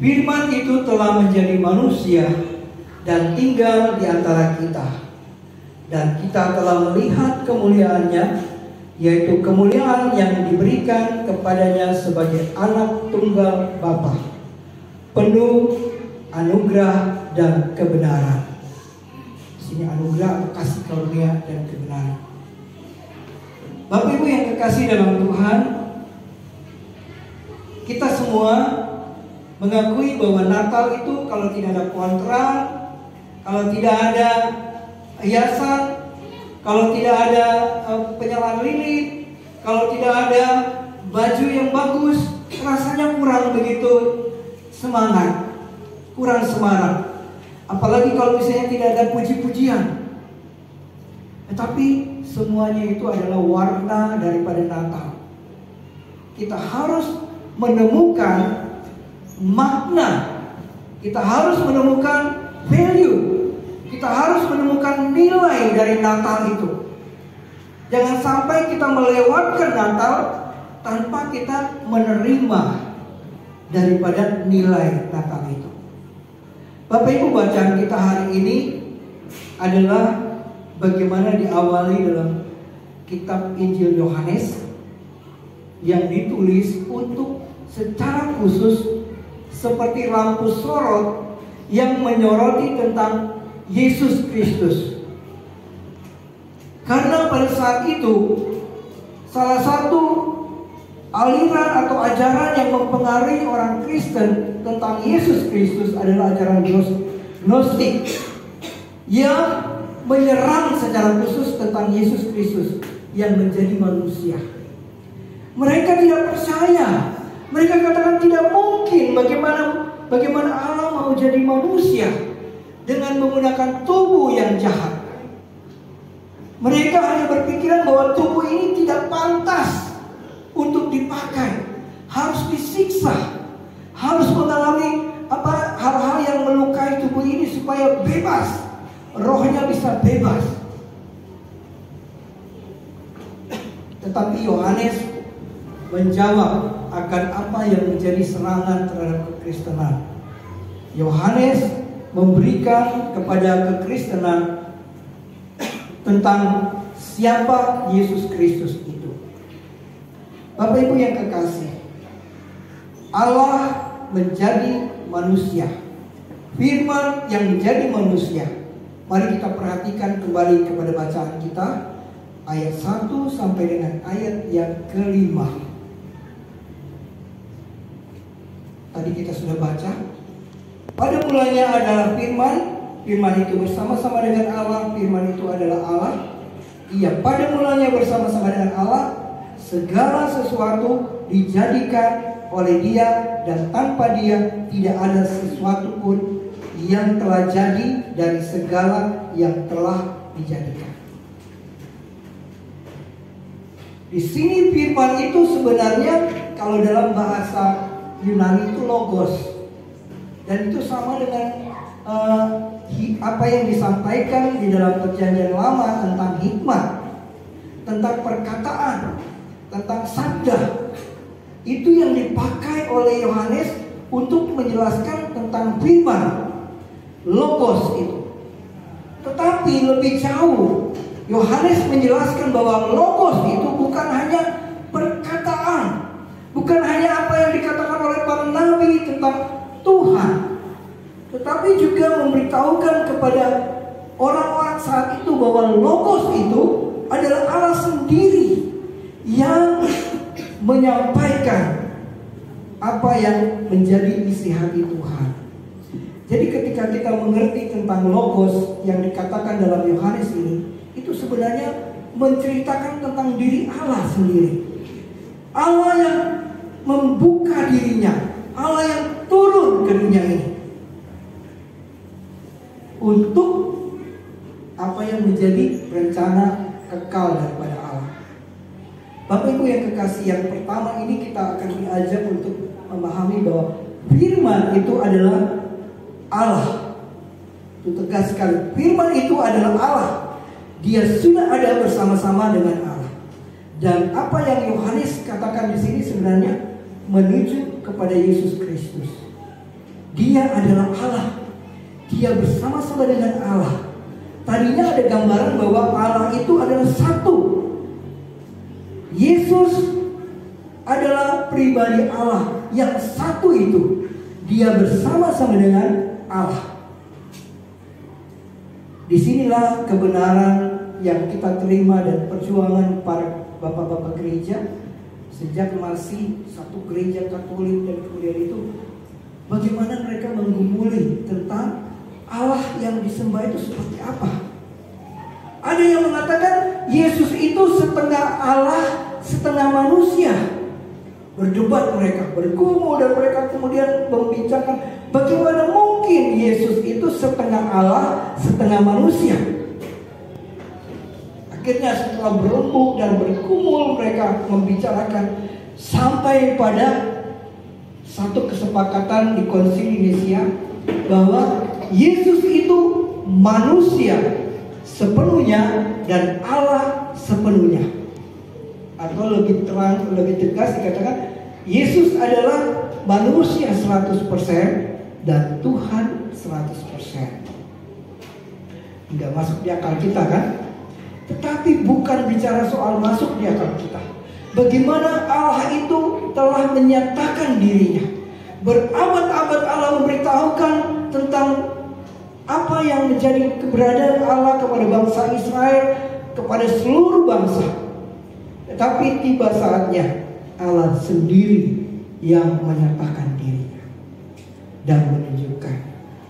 Firman itu telah menjadi manusia dan tinggal di antara kita. Dan kita telah melihat kemuliaannya, yaitu kemuliaan yang diberikan kepadanya sebagai anak tunggal Bapa, penuh anugerah dan kebenaran. Di sini anugerah, kasih karunia dan kebenaran. Bapak Ibu yang kekasih dalam Tuhan, kita semua mengakui bahwa Natal itu kalau tidak ada pohon terang, kalau tidak ada hiasan, kalau tidak ada penyalaan lilin, kalau tidak ada baju yang bagus, rasanya kurang begitu semangat, kurang semarak. Apalagi kalau misalnya tidak ada puji-pujian. Tetapi semuanya itu adalah warna daripada Natal. Kita harus menemukan makna, kita harus menemukan value, kita harus menemukan nilai dari Natal itu. Jangan sampai kita melewatkan Natal tanpa kita menerima daripada nilai Natal itu. Bapak Ibu, bacaan kita hari ini adalah bagaimana diawali dalam kitab Injil Yohanes yang ditulis untuk secara khusus seperti lampu sorot yang menyoroti tentang Yesus Kristus. Karena pada saat itu salah satu aliran atau ajaran yang mempengaruhi orang Kristen tentang Yesus Kristus adalah ajaran Gnostik yang menyerang secara khusus tentang Yesus Kristus yang menjadi manusia. Mereka tidak percaya. Mereka katakan tidak mungkin, bagaimana Allah mau jadi manusia dengan menggunakan tubuh yang jahat. Mereka hanya berpikiran bahwa tubuh ini tidak pantas untuk dipakai, harus disiksa, harus mengalami hal-hal yang melukai tubuh ini supaya bebas, rohnya bisa bebas. Tetapi Yohanes menjawab akan apa yang menjadi serangan terhadap kekristenan. Yohanes memberikan kepada kekristenan tentang siapa Yesus Kristus itu. Bapak Ibu yang kekasih, Allah menjadi manusia, Firman yang menjadi manusia. Mari kita perhatikan kembali kepada bacaan kita, ayat 1 sampai dengan ayat yang ke-5. Tadi kita sudah baca. Pada mulanya adalah Firman, Firman itu bersama-sama dengan Allah, Firman itu adalah Allah. Ia pada mulanya bersama-sama dengan Allah. Segala sesuatu dijadikan oleh Dia, dan tanpa Dia tidak ada sesuatu pun yang telah jadi dari segala yang telah dijadikan. Di sini Firman itu sebenarnya kalau dalam bahasa Yunani itu logos, dan itu sama dengan apa yang disampaikan di dalam Perjanjian Lama tentang hikmat, tentang perkataan, tentang sabda. Itu yang dipakai oleh Yohanes untuk menjelaskan tentang firman, logos itu. Tetapi lebih jauh, Yohanes menjelaskan bahwa logos itu bukan hanya perkataan, bukan hanya apa yang dikatakan oleh para nabi tentang Tuhan, tetapi juga memberitahukan kepada orang-orang saat itu bahwa logos itu adalah Allah sendiri yang menyampaikan apa yang menjadi isi hati Tuhan. Jadi ketika kita mengerti tentang logos yang dikatakan dalam Yohanes ini, itu sebenarnya menceritakan tentang diri Allah sendiri. Allah yang membuka dirinya, Allah yang turun ke dunia ini untuk apa yang menjadi rencana kekal daripada Allah. Bapak Ibu yang kekasih, yang pertama ini kita akan diajak untuk memahami bahwa firman itu adalah Allah. Itu tegas sekali, firman itu adalah Allah. Dia sudah ada bersama-sama dengan Allah. Dan apa yang Yohanes katakan di sini sebenarnya menuju kepada Yesus Kristus. Dia adalah Allah. Dia bersama-sama dengan Allah. Tadinya ada gambaran bahwa Allah itu adalah satu. Yesus adalah pribadi Allah yang satu itu. Dia bersama-sama dengan Allah. Disinilah kebenaran yang kita terima dan perjuangan para bapak-bapak gereja sejak masih satu gereja Katolik, dan kemudian itu bagaimana mereka menggumuli tentang Allah yang disembah itu seperti apa. Ada yang mengatakan Yesus itu setengah Allah, setengah manusia. Berdebat mereka, bergumul, dan mereka kemudian membicarakan bagaimana mungkin Yesus itu setengah Allah, setengah manusia. Akhirnya setelah berembuk dan bergumul, mereka membicarakan sampai pada satu kesepakatan di Konsili Nisia bahwa Yesus itu manusia sepenuhnya dan Allah sepenuhnya. Atau lebih terang, lebih tegas dikatakan Yesus adalah manusia 100% dan Tuhan 100%. Tidak masuk di akal kita kan? Tetapi bukan bicara soal masuk di akal kita. Bagaimana Allah itu telah menyatakan dirinya. Berabad-abad Allah memberitahukan tentang apa yang menjadi keberadaan Allah kepada bangsa Israel, kepada seluruh bangsa. Tetapi tiba saatnya Allah sendiri yang menyatakan dirinya dan menunjukkan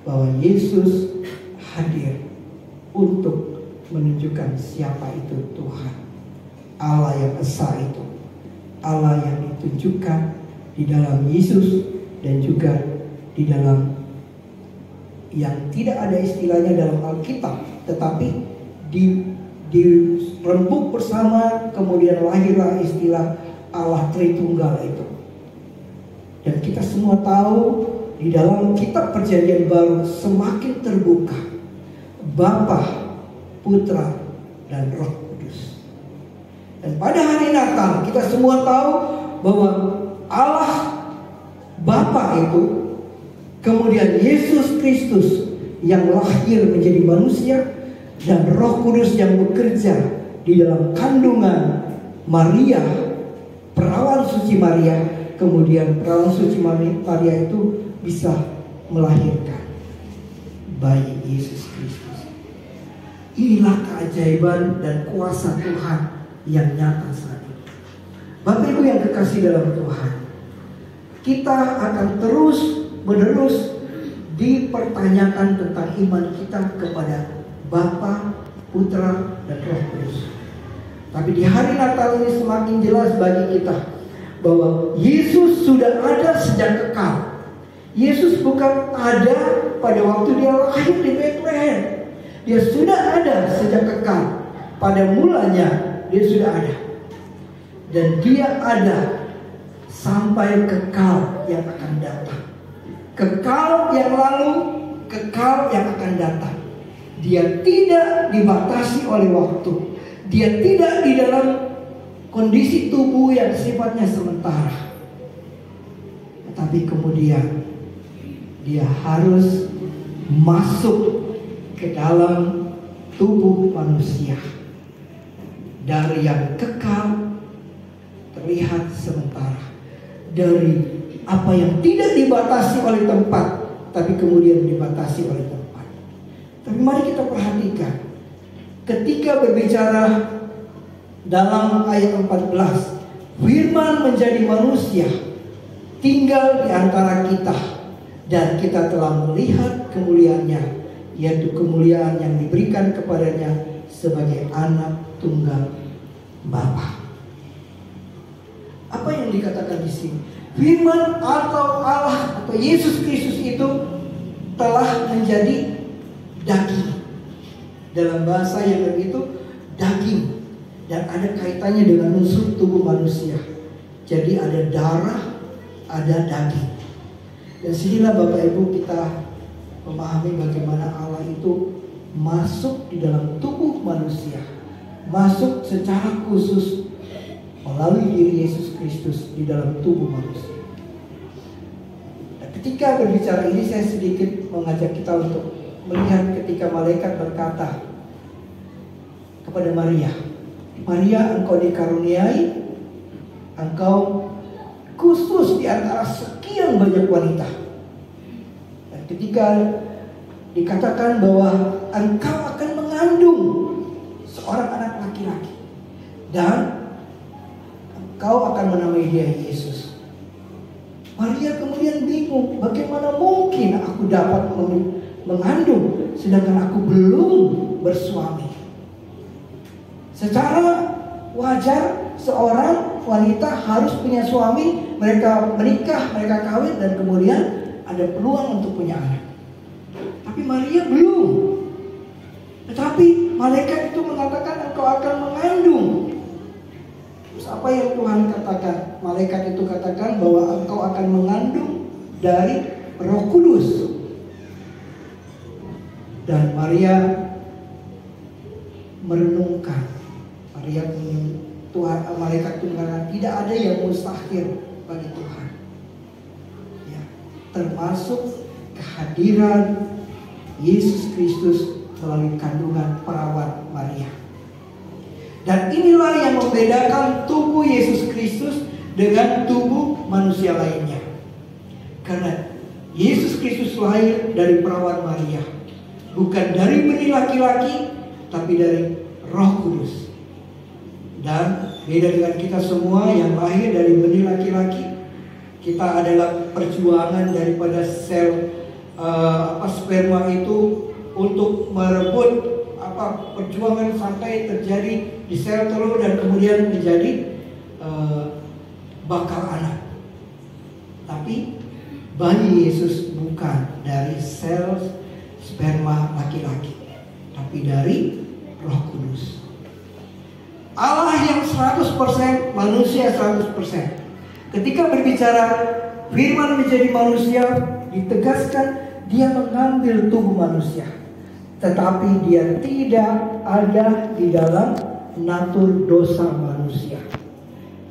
bahwa Yesus hadir untuk menunjukkan siapa itu Tuhan. Allah yang esa itu, Allah yang ditunjukkan di dalam Yesus dan juga di dalam yang tidak ada istilahnya dalam Alkitab, tetapi dirembuk bersama, kemudian lahirlah istilah Allah Tritunggal itu. Dan kita semua tahu di dalam kitab Perjanjian Baru semakin terbuka Bapa, Putra, dan Roh Kudus. Dan pada hari Natal kita semua tahu bahwa Allah Bapa itu, kemudian Yesus Kristus yang lahir menjadi manusia, dan Roh Kudus yang bekerja di dalam kandungan Maria, perawan suci Maria. Kemudian perawan suci Maria itu bisa melahirkan bayi Yesus Kristus. Inilah keajaiban dan kuasa Tuhan yang nyata saat ini. Bapak Ibu yang kekasih dalam Tuhan, kita akan terus menerus dipertanyakan tentang iman kita kepada Bapa, Putra, dan Roh Kudus. Tapi di hari Natal ini semakin jelas bagi kita bahwa Yesus sudah ada sejak kekal. Yesus bukan ada pada waktu dia lahir di Bethlehem. Dia sudah ada sejak kekal. Pada mulanya dia sudah ada. Dan dia ada sampai kekal yang akan datang. Kekal yang lalu, kekal yang akan datang. Dia tidak dibatasi oleh waktu. Dia tidak di dalam kondisi tubuh yang sifatnya sementara. Tetapi kemudian dia harus masuk ke dalam tubuh manusia. Dari yang kekal terlihat sementara. Dari apa yang tidak dibatasi oleh tempat, tapi kemudian dibatasi oleh tempat. Tapi mari kita perhatikan, ketika berbicara dalam ayat 14, Firman menjadi manusia, tinggal di antara kita, dan kita telah melihat kemuliaannya, yaitu kemuliaan yang diberikan kepadanya sebagai anak tunggal Bapa. Apa yang dikatakan di sini? Firman atau Allah atau Yesus Kristus itu telah menjadi daging. Dalam bahasa yang begitu, daging, dan ada kaitannya dengan unsur tubuh manusia. Jadi ada darah, ada daging. Dan sinilah Bapak Ibu kita memahami bagaimana Allah itu masuk di dalam tubuh manusia, masuk secara khusus melalui diri Yesus Kristus di dalam tubuh manusia. Dan ketika berbicara ini saya sedikit mengajak kita untuk melihat ketika malaikat berkata kepada Maria, Maria, engkau dikaruniai, engkau khusus di antara sekian banyak wanita. Dan ketika dikatakan bahwa engkau akan mengandung seorang anak laki-laki dan engkau akan menamai dia Yesus. Maria kemudian bingung, bagaimana mungkin aku dapat mengandung sedangkan aku belum bersuami. Secara wajar seorang wanita harus punya suami, mereka menikah, mereka kawin, dan kemudian ada peluang untuk punya anak. Tapi Maria belum. Tetapi malaikat itu mengatakan engkau akan mengandung. Terus apa yang Tuhan katakan? Malaikat itu katakan bahwa engkau akan mengandung dari Roh Kudus. Dan Maria merenungkan. Malaikat itu mengatakan tidak ada yang mustahil bagi Tuhan. Ya, termasuk kehadiran Yesus Kristus melalui kandungan perawan Maria. Dan inilah yang membedakan tubuh Yesus Kristus dengan tubuh manusia lainnya. Karena Yesus Kristus lahir dari perawan Maria, bukan dari benih laki-laki, tapi dari Roh Kudus. Dan beda dengan kita semua yang lahir dari benih laki-laki, kita adalah perjuangan daripada sel sperma itu untuk merebut perjuangan sampai terjadi di sel telur dan kemudian menjadi bakal anak. Tapi bayi Yesus bukan dari sel sperma laki-laki, tapi dari Roh Kudus. Allah yang 100%, manusia 100%. Ketika berbicara firman menjadi manusia, ditegaskan dia mengambil tubuh manusia, tetapi dia tidak ada di dalam natur dosa manusia.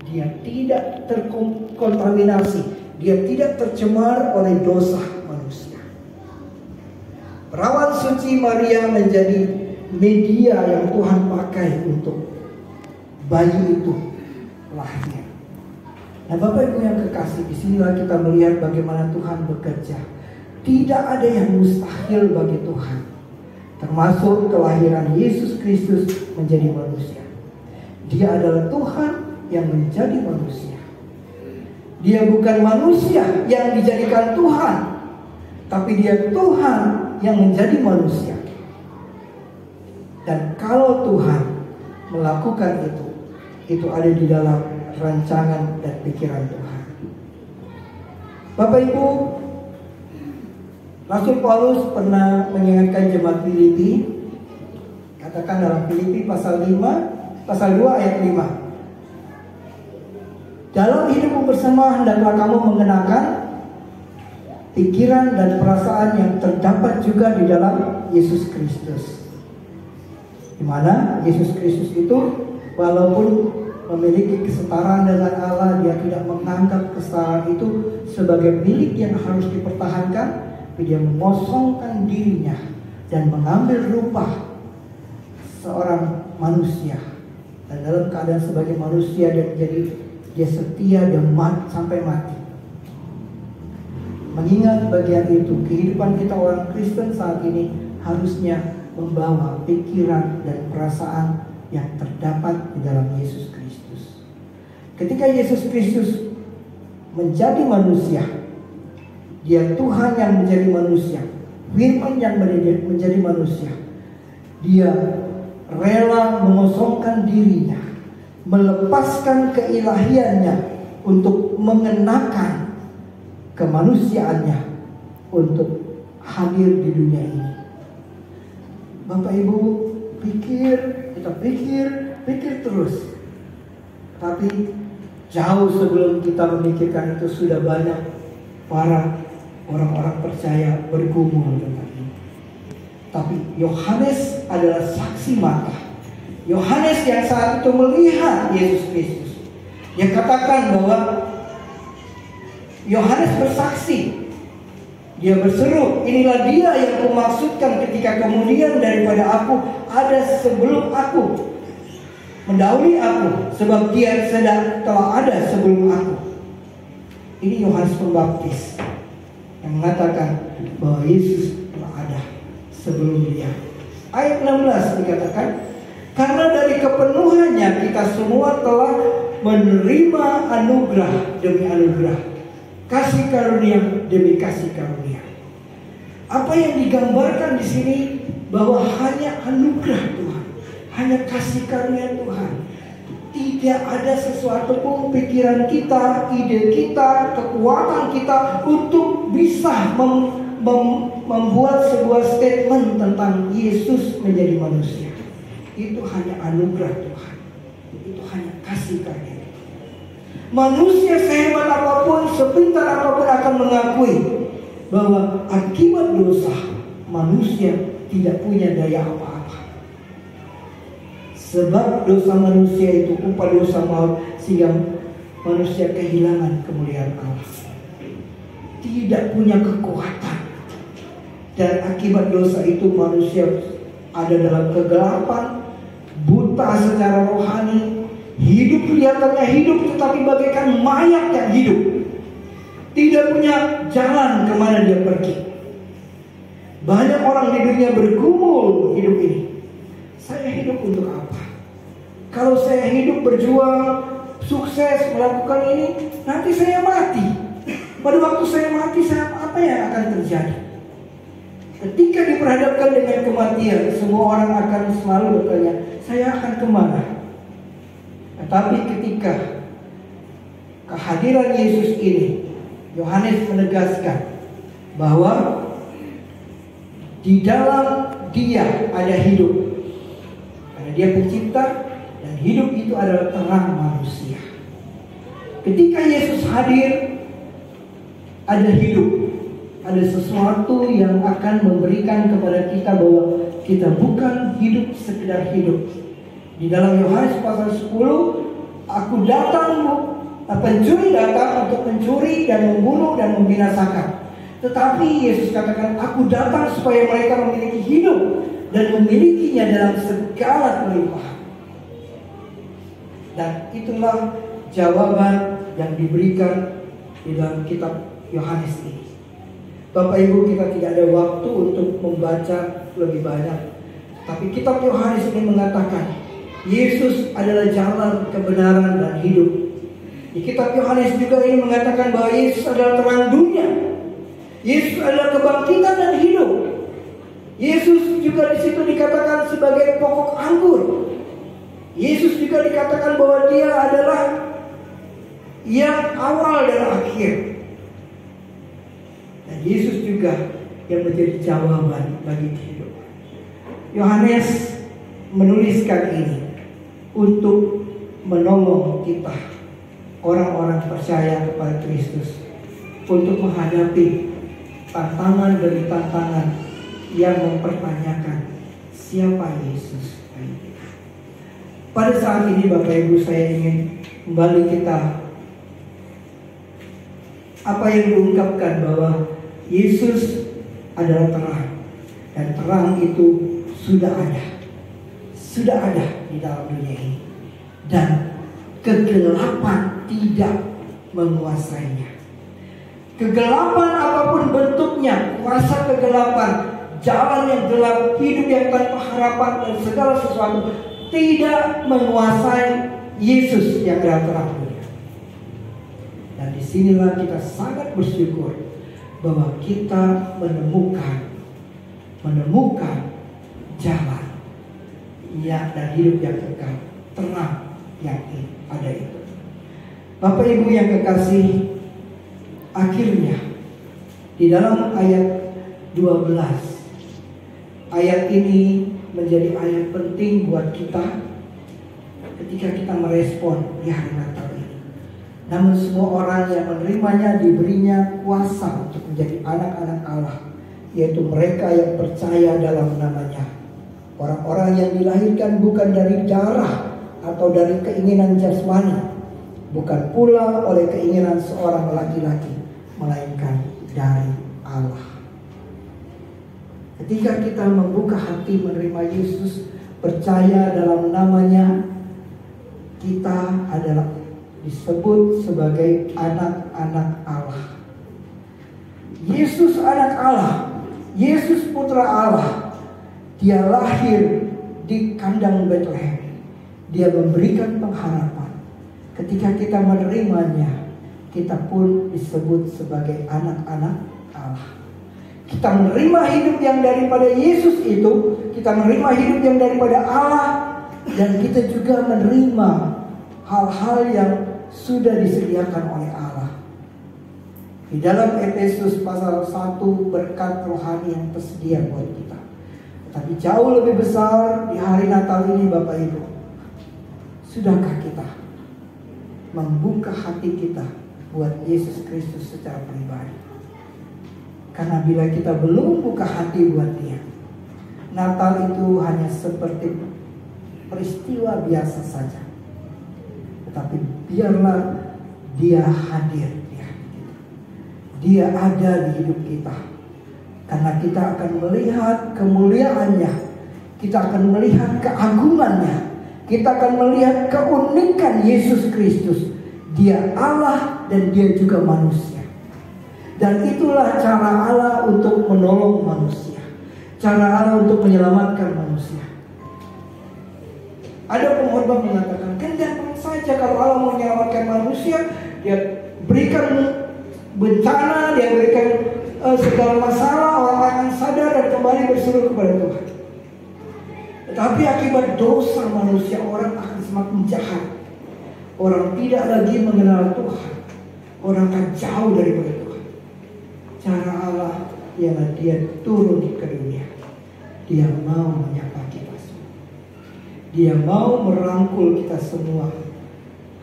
Dia tidak terkontaminasi, dia tidak tercemar oleh dosa manusia. Perawan suci Maria menjadi media yang Tuhan pakai untuk bayi itu lahir. Nah, Bapak Ibu yang kekasih, disinilah kita melihat bagaimana Tuhan bekerja. Tidak ada yang mustahil bagi Tuhan, termasuk kelahiran Yesus Kristus menjadi manusia. Dia adalah Tuhan yang menjadi manusia. Dia bukan manusia yang dijadikan Tuhan, tapi dia Tuhan yang menjadi manusia. Dan kalau Tuhan melakukan itu ada di dalam rancangan dan pikiran Tuhan. Bapak Ibu, Rasul Paulus pernah mengingatkan jemaat Filipi, katakan dalam Filipi pasal 2 ayat 5. Dalam hidupmu bersama hendaklah kamu mengenakan pikiran dan perasaan yang terdapat juga di dalam Yesus Kristus. Di mana Yesus Kristus itu walaupun memiliki kesetaraan dengan Allah, dia tidak menganggap kesetaraan itu sebagai milik yang harus dipertahankan. Dia mengosongkan dirinya dan mengambil rupa seorang manusia, dan dalam keadaan sebagai manusia dia setia dan sampai mati. Mengingat bagian itu, kehidupan kita orang Kristen saat ini harusnya membawa pikiran dan perasaan yang terdapat di dalam Yesus Kristus. Ketika Yesus Kristus menjadi manusia, dia Tuhan yang menjadi manusia, Firman yang menjadi manusia. Dia rela mengosongkan dirinya, melepaskan keilahiannya untuk mengenakan kemanusiaannya untuk hadir di dunia ini. Bapak Ibu, kita pikir terus. Tapi jauh sebelum kita memikirkan itu sudah banyak para orang-orang percaya bergumul tentang ini. Tapi Yohanes adalah saksi mata. Yohanes yang saat itu melihat Yesus Kristus. Dia katakan bahwa Yohanes bersaksi Dia berseru, inilah dia yang kumaksudkan ketika kemudian daripada aku ada sebelum aku, mendahului aku, sebab dia telah ada sebelum aku. Ini Yohanes Pembaptis yang mengatakan bahwa Yesus telah ada sebelum dia. Ayat 16 dikatakan, karena dari kepenuhannya kita semua telah menerima anugerah demi anugerah, kasih karunia demi kasih karunia. Apa yang digambarkan di sini bahwa hanya anugerah Tuhan, hanya kasih karunia Tuhan. Tidak ada sesuatu pun pikiran kita, ide kita, kekuatan kita untuk bisa membuat sebuah statement tentang Yesus menjadi manusia. Itu hanya anugerah Tuhan. Itu hanya kasih karunia. Manusia sehebat apapun, sepintar apapun akan mengakui bahwa akibat dosa manusia tidak punya daya apa-apa. Sebab dosa manusia itu upah dosa maut, sehingga manusia kehilangan kemuliaan Allah. Tidak punya kekuatan. Dan akibat dosa itu manusia ada dalam kegelapan, buta secara rohani, hidup kelihatannya hidup tetapi bagaikan mayat yang hidup. Tidak punya jalan kemana dia pergi. Banyak orang di dunia bergumul hidup ini. Saya hidup untuk apa? Kalau saya hidup berjuang, sukses melakukan ini, nanti saya mati. Pada waktu saya mati, apa yang akan terjadi? Ketika diperhadapkan dengan kematian, semua orang akan selalu bertanya, saya akan kemana? Tetapi ketika kehadiran Yesus ini, Yohanes menegaskan bahwa di dalam dia ada hidup. Karena dia pencipta dan hidup itu adalah terang manusia. Ketika Yesus hadir, ada hidup. Ada sesuatu yang akan memberikan kepada kita bahwa kita bukan hidup sekedar hidup. Di dalam Yohanes pasal 10, aku datang, pencuri datang untuk mencuri dan membunuh dan membinasakan. Tetapi Yesus katakan, aku datang supaya mereka memiliki hidup dan memilikinya dalam segala kelimpahan. Dan itulah jawaban yang diberikan di dalam kitab Yohanes ini. Bapak Ibu, kita tidak ada waktu untuk membaca lebih banyak. Tapi kitab Yohanes ini mengatakan Yesus adalah jalan, kebenaran, dan hidup. Di kitab Yohanes juga ini mengatakan bahwa Yesus adalah terang dunia. Yesus adalah kebangkitan dan hidup. Yesus juga di situ dikatakan sebagai pokok anggur. Yesus juga dikatakan bahwa dia adalah yang awal dan akhir. Dan Yesus juga yang menjadi jawaban bagi kehidupan. Yohanes menuliskan ini untuk menolong kita, orang-orang percaya kepada Kristus, untuk menghadapi tantangan demi tantangan yang mempertanyakan siapa Yesus. Pada saat ini Bapak Ibu, saya ingin kembali kita apa yang diungkapkan bahwa Yesus adalah terang, dan terang itu sudah ada di dalam dunia ini, dan kegelapan tidak menguasainya. Kegelapan apapun bentuknya, kuasa kegelapan, jalan yang gelap, hidup yang tanpa harapan, dan segala sesuatu tidak menguasai Yesus yang adalah terang dunia. Dan disinilah kita sangat bersyukur bahwa kita menemukan jalan dan hidup yang kekal, terang yang ada itu. Bapak Ibu yang kekasih, akhirnya di dalam ayat 12, ayat ini menjadi ayat penting buat kita ketika kita merespon di hari Natal ini. Namun semua orang yang menerimanya diberinya kuasa untuk menjadi anak-anak Allah, yaitu mereka yang percaya dalam namanya. Orang-orang yang dilahirkan bukan dari darah atau dari keinginan jasmani, bukan pula oleh keinginan seorang laki-laki, melainkan dari Allah. Ketika kita membuka hati menerima Yesus, percaya dalam namanya, kita adalah disebut sebagai anak-anak Allah. Yesus anak Allah, Yesus putra Allah. Dia lahir di kandang Bethlehem. Dia memberikan pengharapan. Ketika kita menerimanya, kita pun disebut sebagai anak-anak Allah. Kita menerima hidup yang daripada Yesus itu, kita menerima hidup yang daripada Allah, dan kita juga menerima hal-hal yang sudah disediakan oleh Allah. Di dalam Efesus pasal 1, berkat rohani yang tersedia buat kita. Tapi jauh lebih besar di hari Natal ini, Bapak Ibu, sudahkah kita membuka hati kita buat Yesus Kristus secara pribadi? Karena bila kita belum buka hati buat Dia, Natal itu hanya seperti peristiwa biasa saja. Tetapi biarlah Dia hadir di hati kita. Dia ada di hidup kita. Karena kita akan melihat kemuliaannya, kita akan melihat keagungannya, kita akan melihat keunikan Yesus Kristus. Dia Allah dan Dia juga manusia. Dan itulah cara Allah untuk menolong manusia, cara Allah untuk menyelamatkan manusia. Ada pengkhotbah mengatakan, kan gampang saja kalau Allah mau menyelamatkan manusia, Dia berikan bencana, Dia berikan segala masalah, orang akan sadar dan kembali berseru kepada Tuhan. Tetapi akibat dosa manusia, orang akan semakin jahat. Orang tidak lagi mengenal Tuhan. Orang akan jauh daripada Tuhan. Cara Allah ialah Dia turun ke dunia. Dia mau menyapa kita semua. Dia mau merangkul kita semua.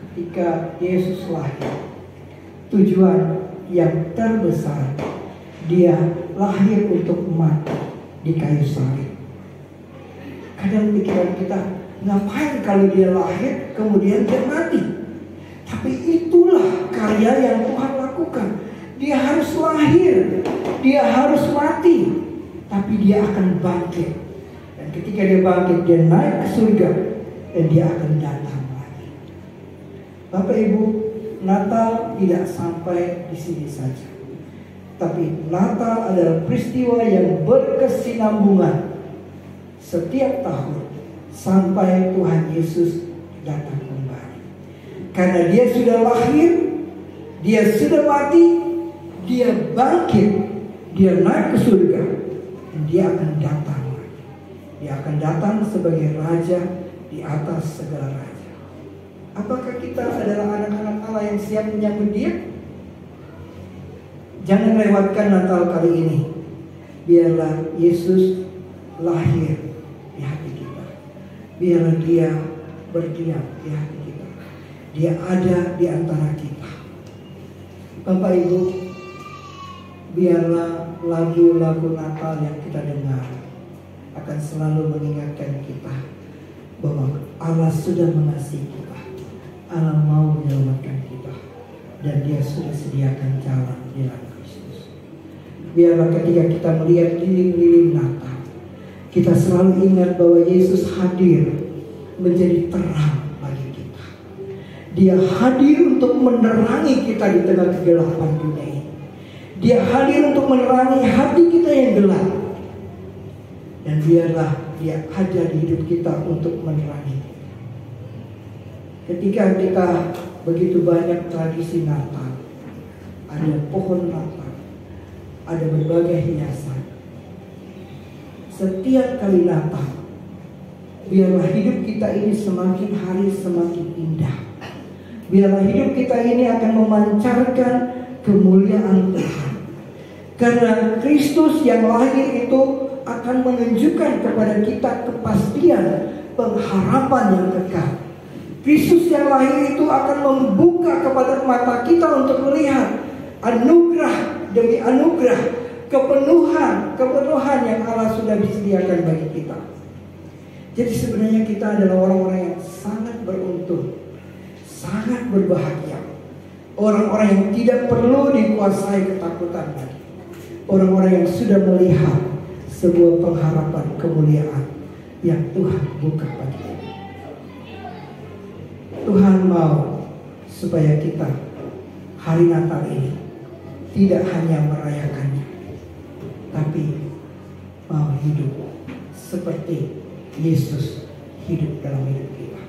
Ketika Yesus lahir, tujuan yang terbesar, Dia lahir untuk mati di kayu salib. Kadang pikiran kita, ngapain kalau Dia lahir kemudian Dia mati? Tapi itulah karya yang Tuhan lakukan. Dia harus lahir, Dia harus mati, tapi Dia akan bangkit. Dan ketika Dia bangkit, Dia naik ke surga, dan Dia akan datang lagi. Bapak Ibu, Natal tidak sampai di sini saja. Tapi Natal adalah peristiwa yang berkesinambungan setiap tahun sampai Tuhan Yesus datang kembali. Karena Dia sudah lahir, Dia sudah mati, Dia bangkit, Dia naik ke surga, dan Dia akan datang lagi. Dia akan datang sebagai Raja di atas segala raja. Apakah kita adalah anak-anak Allah yang siap menyambut Dia? Jangan lewatkan Natal kali ini. Biarlah Yesus lahir di hati kita. Biarlah Dia berdiam di hati kita. Dia ada di antara kita. Bapak Ibu, biarlah lagu-lagu Natal yang kita dengar akan selalu mengingatkan kita bahwa Allah sudah mengasihi kita. Allah mau menyelamatkan kita. Dan Dia sudah sediakan jalan di dalam Kristus. Biarlah ketika kita melihat lilin-lilin Natal, kita selalu ingat bahwa Yesus hadir menjadi terang bagi kita. Dia hadir untuk menerangi kita di tengah kegelapan dunia ini. Dia hadir untuk menerangi hati kita yang gelap. Dan biarlah Dia ada di hidup kita untuk menerangi kita. Ketika kita begitu banyak tradisi Natal, ada pohon Natal, ada berbagai hiasan. Setiap kali Natal, biarlah hidup kita ini semakin hari semakin indah. Biarlah hidup kita ini akan memancarkan kemuliaan Tuhan. Karena Kristus yang lahir itu akan menunjukkan kepada kita kepastian pengharapan yang kekal. Kristus yang lahir itu akan membuka kepada mata kita untuk melihat anugerah demi anugerah, kepenuhan yang Allah sudah disediakan bagi kita. Jadi sebenarnya kita adalah orang-orang yang sangat beruntung, sangat berbahagia. Orang-orang yang tidak perlu dikuasai ketakutan lagi. Orang-orang yang sudah melihat sebuah pengharapan kemuliaan yang Tuhan buka bagi kita. Tuhan mau supaya kita hari Natal ini tidak hanya merayakannya, tapi mau hidup seperti Yesus hidup dalam hidup kita.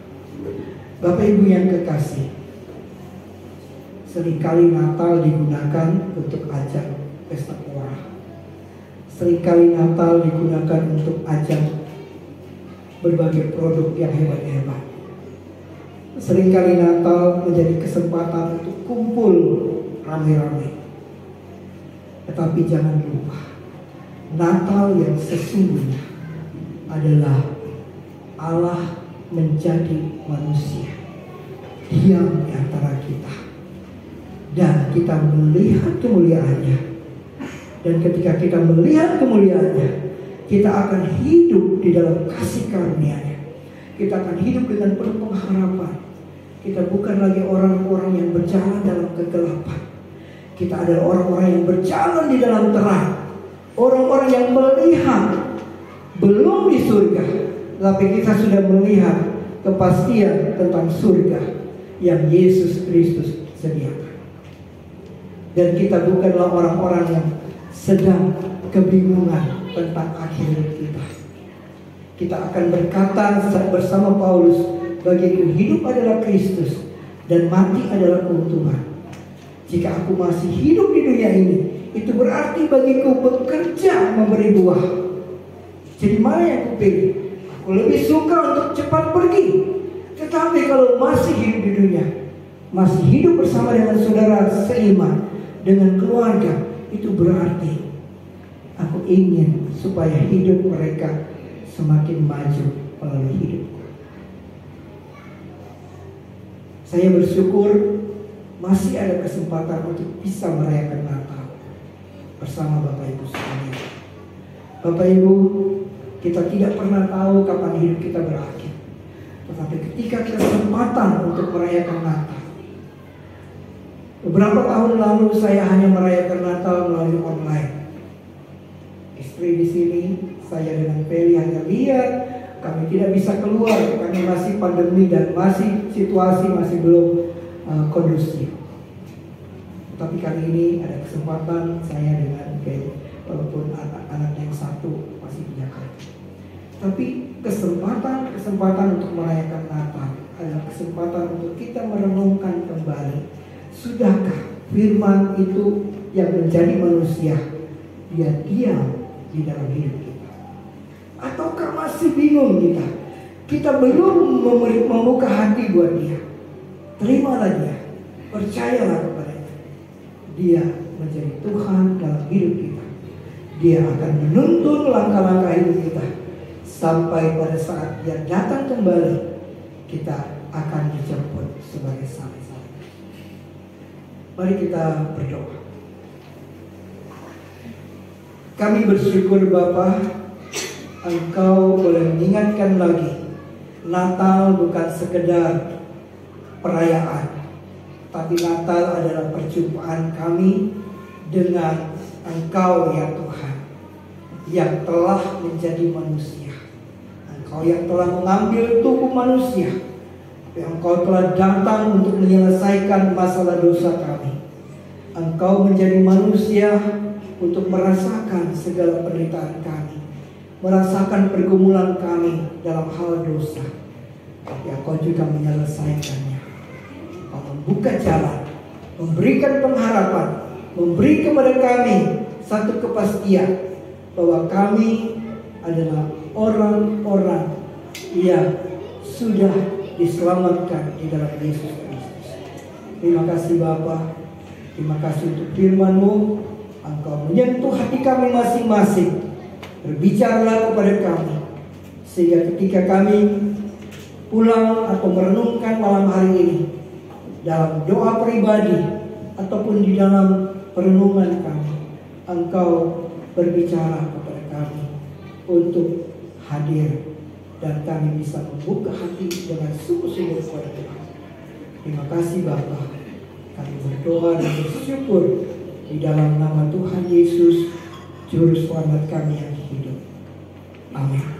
Bapak Ibu yang kekasih, seringkali Natal digunakan untuk ajang pesta pora. Seringkali Natal digunakan untuk ajang berbagai produk yang hebat-hebat. Seringkali Natal menjadi kesempatan untuk kumpul ramai-ramai. Tetapi jangan lupa, Natal yang sesungguhnya adalah Allah menjadi manusia, diam di antara kita, dan kita melihat kemuliaannya. Dan ketika kita melihat kemuliaannya, kita akan hidup di dalam kasih karunia-Nya. Kita akan hidup dengan penuh pengharapan. Kita bukan lagi orang-orang yang berjalan dalam kegelapan. Kita adalah orang-orang yang berjalan di dalam terang. Orang-orang yang melihat belum di surga, tapi kita sudah melihat kepastian tentang surga yang Yesus Kristus sediakan. Dan kita bukanlah orang-orang yang sedang kebingungan tentang akhir kita. Kita akan berkata bersama Paulus, bagiku hidup adalah Kristus dan mati adalah keuntungan. Jika aku masih hidup di dunia ini, itu berarti bagiku bekerja memberi buah. Jadi mana yang aku pilih? Aku lebih suka untuk cepat pergi. Tetapi kalau masih hidup di dunia, masih hidup bersama dengan saudara seiman, dengan keluarga, itu berarti aku ingin supaya hidup mereka semakin maju melalui hidupku. Saya bersyukur masih ada kesempatan untuk bisa merayakan Natal bersama Bapak Ibu sekalian. Bapak Ibu, kita tidak pernah tahu kapan hidup kita berakhir. Tetapi ketika kita kesempatan untuk merayakan Natal. Beberapa tahun lalu saya hanya merayakan Natal melalui online. Istri di sini, saya dengan Feli hanya lihat. Kami tidak bisa keluar karena masih pandemi dan masih situasi masih belum kondusif. Tapi kali ini ada kesempatan saya dengan Feli, walaupun anak yang satu masih di Jakarta. Tapi kesempatan untuk merayakan Natal adalah kesempatan untuk kita merenungkan kembali. Sudahkah firman itu yang menjadi manusia, dia diam di dalam hidup kita? Ataukah masih bingung kita? Kita belum membuka hati buat dia. Terimalah dia, percayalah kepadanya. Dia menjadi Tuhan dalam hidup kita. Dia akan menuntun langkah-langkah hidup kita sampai pada saat dia datang kembali, kita akan dijemput sebagai saksi-saksi. Mari kita berdoa. Kami bersyukur Bapa, Engkau boleh mengingatkan lagi, Natal bukan sekedar perayaan, tapi Natal adalah perjumpaan kami dengan Engkau ya Tuhan, yang telah menjadi manusia. Engkau yang telah mengambil tubuh manusia, Engkau telah datang untuk menyelesaikan masalah dosa kami. Engkau menjadi manusia untuk merasakan segala penderitaan kami, merasakan pergumulan kami dalam hal dosa. Tapi Engkau juga menyelesaikannya. Engkau membuka jalan, memberikan pengharapan, memberi kepada kami satu kepastian bahwa kami adalah orang-orang yang sudah diselamatkan di dalam Yesus Kristus. Terima kasih Bapa, terima kasih untuk firman-Mu. Engkau menyentuh hati kami masing-masing. Berbicaralah kepada kami, sehingga ketika kami pulang atau merenungkan malam hari ini, dalam doa pribadi ataupun di dalam perenungan kami, Engkau berbicara kepada kami untuk hadir, dan kami bisa membuka hati dengan sungguh-sungguh kepada Tuhan. Terima kasih Bapa. Kami berdoa dan bersyukur di dalam nama Tuhan Yesus, Juru Selamat kami yang hidup. Amin.